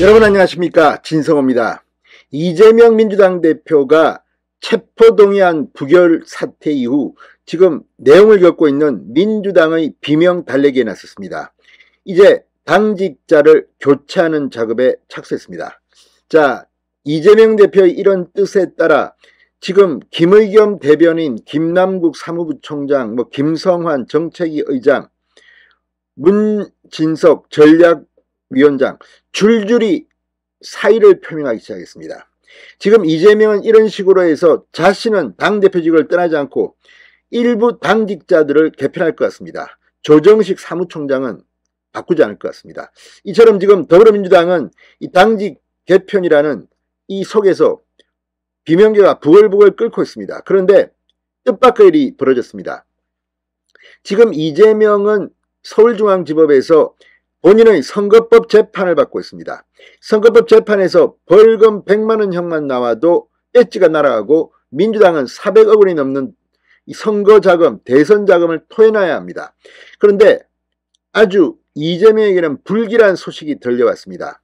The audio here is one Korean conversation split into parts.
여러분 안녕하십니까, 진성호입니다. 이재명 민주당 대표가 체포동의안 부결 사태 이후 지금 내용을 겪고 있는 민주당의 비명 달래기에 나섰습니다. 이제 당직자를 교체하는 작업에 착수했습니다. 자, 이재명 대표의 이런 뜻에 따라 지금 김의겸 대변인, 김남국 사무부총장, 김성환 정책위 의장, 문진석 전략위원장 줄줄이 사의를 표명하기 시작했습니다. 지금 이재명은 이런 식으로 해서 자신은 당대표직을 떠나지 않고 일부 당직자들을 개편할 것 같습니다. 조정식 사무총장은 바꾸지 않을 것 같습니다. 이처럼 지금 더불어민주당은 이 당직 개편이라는 이 속에서 비명계가 부글부글 끓고 있습니다. 그런데 뜻밖의 일이 벌어졌습니다. 지금 이재명은 서울중앙지법에서 본인의 선거법 재판을 받고 있습니다. 선거법 재판에서 벌금 100만원 형만 나와도 엣지가 날아가고 민주당은 400억 원이 넘는 선거자금, 대선자금을 토해놔야 합니다. 그런데 아주 이재명에게는 불길한 소식이 들려왔습니다.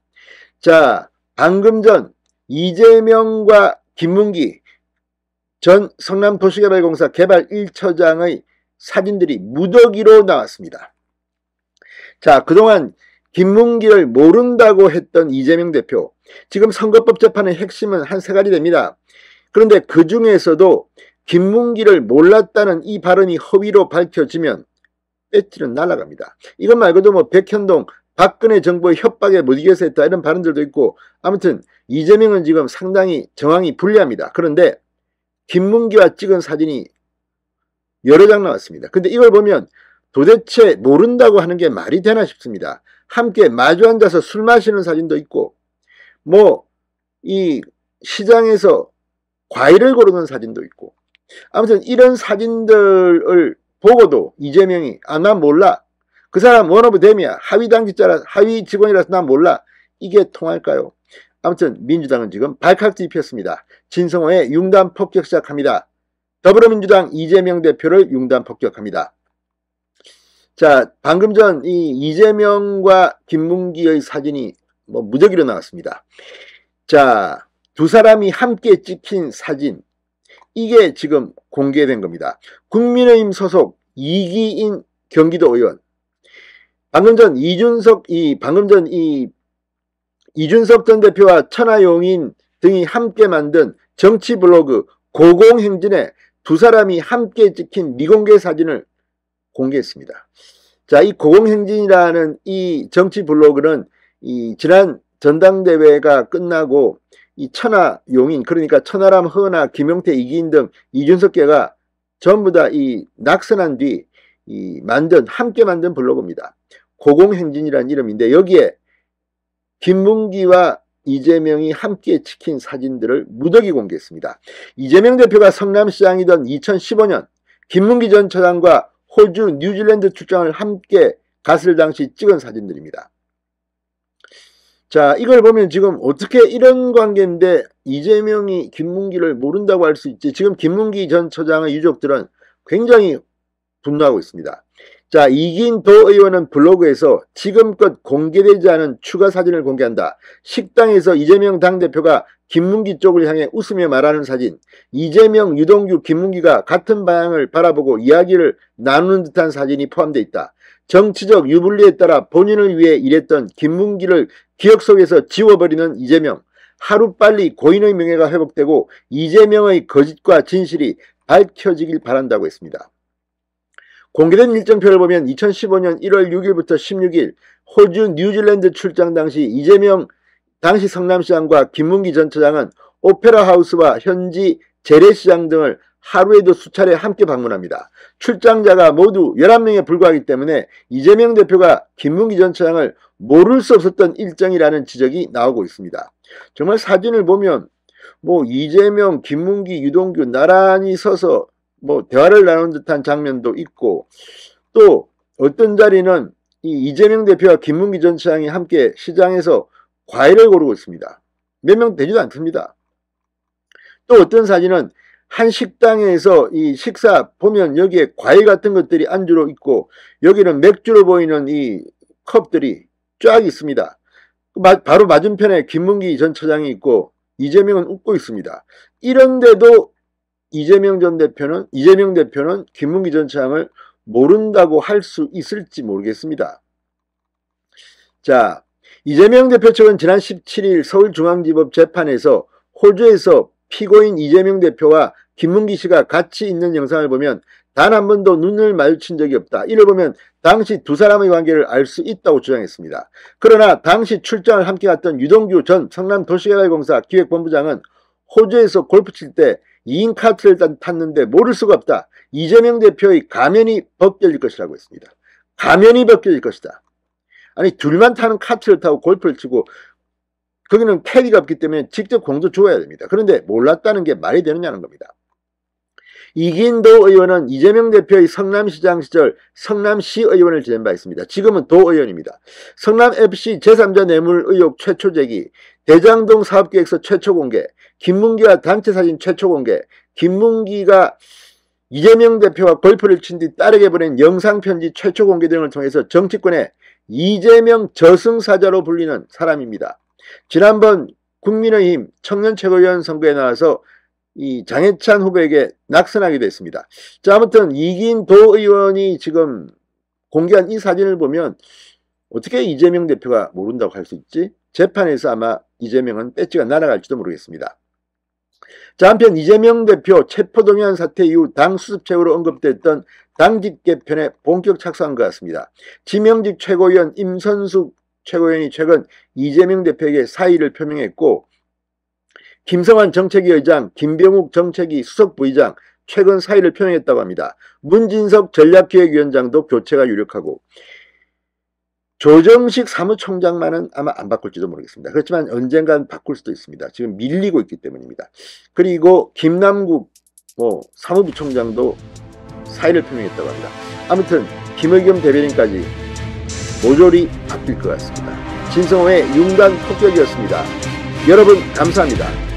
자, 방금 전 이재명과 김문기 전 성남도시개발공사 개발 1처장의 사진들이 무더기로 나왔습니다. 자, 그동안 김문기를 모른다고 했던 이재명 대표, 지금 선거법 재판의 핵심은 한 세 가지 됩니다. 그런데 그 중에서도 김문기를 몰랐다는 이 발언이 허위로 밝혀지면 배지는 날아갑니다. 이것 말고도 백현동, 박근혜 정부의 협박에 못 이겨서 했다 이런 발언들도 있고, 아무튼 이재명은 지금 상당히 정황이 불리합니다. 그런데 김문기와 찍은 사진이 여러 장 나왔습니다. 근데 이걸 보면 도대체 모른다고 하는 게 말이 되나 싶습니다. 함께 마주 앉아서 술 마시는 사진도 있고, 이 시장에서 과일을 고르는 사진도 있고, 아무튼 이런 사진들을 보고도 이재명이 난 몰라, 그 사람 원오브 댐이야, 하위 당직자라, 하위 직원이라서 난 몰라, 이게 통할까요? 아무튼 민주당은 지금 발칵뒤 폈습니다. 진성호의 융단 폭격 시작합니다. 더불어민주당 이재명 대표를 융단 폭격합니다. 자, 방금 전 이 이재명과 김문기의 사진이 무더기로 나왔습니다. 자, 두 사람이 함께 찍힌 사진, 이게 지금 공개된 겁니다. 국민의힘 소속 이기인 경기도 의원, 방금 전 이준석 전 대표와 천하용인 등이 함께 만든 정치 블로그 고공행진에 두 사람이 함께 찍힌 미공개 사진을 공개했습니다. 자, 이 고공행진이라는 이 정치 블로그는 지난 전당대회가 끝나고 이 천하용인, 그러니까 천하람, 허나, 김용태, 이기인 등 이준석계가 전부 다 이 낙선한 뒤 함께 만든 블로그입니다. 고공행진이라는 이름인데, 여기에 김문기와 이재명이 함께 찍힌 사진들을 무더기 공개했습니다. 이재명 대표가 성남시장이던 2015년 김문기 전 처장과 호주, 뉴질랜드 출장을 함께 갔을 당시 찍은 사진들입니다. 자, 이걸 보면 지금 어떻게 이런 관계인데 이재명이 김문기를 모른다고 할 수 있지? 지금 김문기 전 처장의 유족들은 굉장히 분노하고 있습니다. 자, 이기인 도의원은 블로그에서 지금껏 공개되지 않은 추가 사진을 공개한다. 식당에서 이재명 당대표가 김문기 쪽을 향해 웃으며 말하는 사진, 이재명, 유동규, 김문기가 같은 방향을 바라보고 이야기를 나누는 듯한 사진이 포함되어 있다. 정치적 유불리에 따라 본인을 위해 일했던 김문기를 기억 속에서 지워버리는 이재명, 하루빨리 고인의 명예가 회복되고 이재명의 거짓과 진실이 밝혀지길 바란다고 했습니다. 공개된 일정표를 보면 2015년 1월 6일부터 16일 호주, 뉴질랜드 출장 당시 이재명 당시 성남시장과 김문기 전 처장은 오페라 하우스와 현지 재래시장 등을 하루에도 수차례 함께 방문합니다. 출장자가 모두 11명에 불과하기 때문에 이재명 대표가 김문기 전 처장을 모를 수 없었던 일정이라는 지적이 나오고 있습니다. 정말 사진을 보면 이재명, 김문기, 유동규 나란히 서서 대화를 나눈 듯한 장면도 있고, 또 어떤 자리는 이재명 대표와 김문기 전 처장이 함께 시장에서 과일을 고르고 있습니다. 몇 명 되지도 않습니다. 또 어떤 사진은 한 식당에서 이 식사 보면 여기에 과일 같은 것들이 안주로 있고, 여기는 맥주로 보이는 이 컵들이 쫙 있습니다. 바로 맞은편에 김문기 전 처장이 있고 이재명은 웃고 있습니다. 이런데도 이재명 대표는 김문기 전 처장을 모른다고 할 수 있을지 모르겠습니다. 자, 이재명 대표 측은 지난 17일 서울중앙지법 재판에서 호주에서 피고인 이재명 대표와 김문기 씨가 같이 있는 영상을 보면 단 한 번도 눈을 마주친 적이 없다. 이를 보면 당시 두 사람의 관계를 알 수 있다고 주장했습니다. 그러나 당시 출장을 함께 갔던 유동규 전 성남도시개발공사 기획본부장은 호주에서 골프 칠 때 2인 카트를 탔는데 모를 수가 없다. 이재명 대표의 가면이 벗겨질 것이라고 했습니다. 가면이 벗겨질 것이다. 아니 둘만 타는 카트를 타고 골프를 치고 거기는 캐디가 없기 때문에 직접 공도 줘야 됩니다. 그런데 몰랐다는 게 말이 되느냐는 겁니다. 이긴도 의원은 이재명 대표의 성남시장 시절 성남시 의원을 지낸 바 있습니다. 지금은 도 의원입니다. 성남FC 제3자 뇌물 의혹 최초 제기, 대장동 사업계획서 최초 공개, 김문기와 단체 사진 최초 공개, 김문기가 이재명 대표와 골프를 친 뒤 딸에게 보낸 영상편지 최초 공개 등을 통해서 정치권의 이재명 저승사자로 불리는 사람입니다. 지난번 국민의힘 청년 최고위원 선거에 나와서 이 장해찬 후보에게 낙선하게 됐습니다. 자, 아무튼 이긴 도 의원이 지금 공개한 이 사진을 보면 어떻게 이재명 대표가 모른다고 할 수 있지? 재판에서 아마 이재명은 배지가 날아갈지도 모르겠습니다. 자, 한편 이재명 대표 체포동의안 사태 이후 당 수습책으로 언급됐던 당직 개편에 본격 착수한 것 같습니다. 지명직 최고위원 임선숙 최고위원이 최근 이재명 대표에게 사의를 표명했고 김성환 정책위 의장, 김병욱 정책위 수석 부의장 최근 사의를 표명했다고 합니다. 문진석 전략기획위원장도 교체가 유력하고 조정식 사무총장만은 아마 안 바꿀지도 모르겠습니다. 그렇지만 언젠간 바꿀 수도 있습니다. 지금 밀리고 있기 때문입니다. 그리고 김남국 사무부총장도 사의를 표명했다고 합니다. 아무튼 김의겸 대변인까지 모조리 바뀔 것 같습니다. 진성호의 윤간 폭격이었습니다. 여러분 감사합니다.